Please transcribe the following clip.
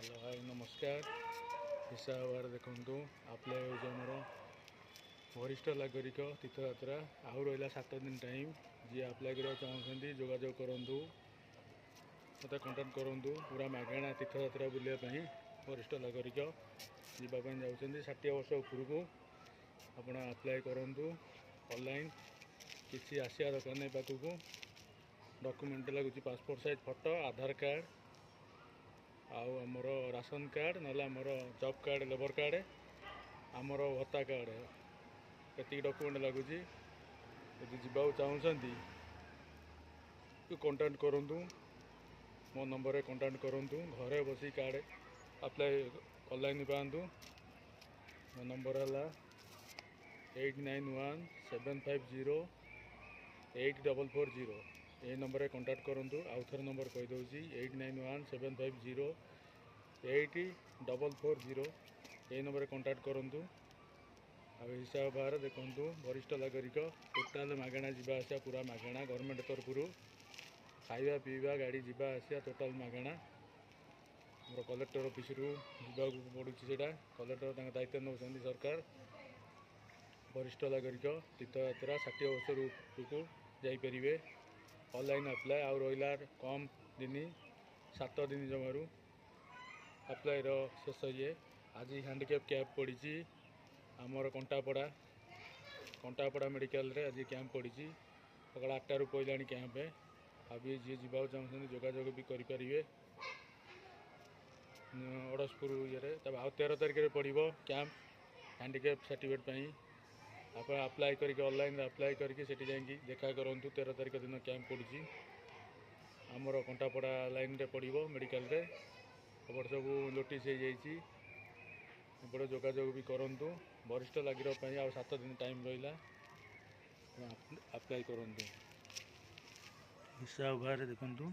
Hello hi नमस्कार। हिसाब देखु आप्लाय होमर वरिष्ठ नागरिक तीर्थयात्रा आउ रहा 7 दिन टाइम। जी आप्लाय करने चाहते जोगाजोग करूँ, मत कंटाक्ट करूँ। पूरा मागणा तीर्थयात्रा बुलायापी वरिष्ठ नागरिक जावाई जाऊँच 60 वर्ष उपरकू आप आप्लाय करूँ ऑनलाइन। किसी आसिया दरकार नहीं पाखक डॉक्यूमेंट लगुच पासपोर्ट साइज फोटो, आधार कार्ड, आमर राशन कार्ड ना आमर जॉब कार्ड, लेबर कार्ड, आमर भत्ता कार्ड, ये डॉक्यूमेंट लगुच। यदि जावाक चाहते कंटाक्ट करूँ, मो नंबर रे कंटाक्ट करूँ। घरे बसी कार्ड अप्लाई ऑनलाइन पातु। मो नंबर है 8917508440। ये नंबर रे कंटाक्ट करूँ। आउ थे नंबर कहीदे 8917508440। ये नंबर रे कंटाक्ट करूँ। हिसाब बाहर देखूँ वरिष्ठ नागरिक टोटाल मागणा जावा आसा, पूरा मागणा गवर्नमेंट तरफ खाଇବା पीवा गाड़ी जावा आसा टोटाल मागणा। मोर कलेक्टर ऑफिस रु जावाक पड़ुछि, सेटा कलेक्टर दायित्व नौ सरकार। वरिष्ठ नागरिक तीर्थयात्रा 60 वर्ष उपरकू जापरेंगे ऑनलाइन अप्लाई। आउ रहा कम दिन 7 दिन जमारू अप्लाई शेष। ये आज हैंडिकैप कैंप पड़ी आमर कंटापड़ा मेडिकल रे आज कैंप पड़ी। सकाल 8 रु पहला कैंप अभी जी जावाक चाहते जोगाजोग भी करेंगे अड़सपुर ये। आउ 13 तारिख में पड़ो कैंप हैंडिकैप सर्टिफिकेट। आप अप्लाई करके ऑनलाइन अप्लाई करके सेठी जाकि देखा करूँ। 13 तारिख दिन कैंप पड़ी आमर कंटापड़ा लाइन रे पड़ो मेडिकल रे। एपट सब नोटिस हो जाइए, एपटे जोगाजोग भी करूँ। वरिष्ठ नागरिक आ 7 दिन टाइम रहा अप्लाई करूँ। हिसाब बाहर देखूँ।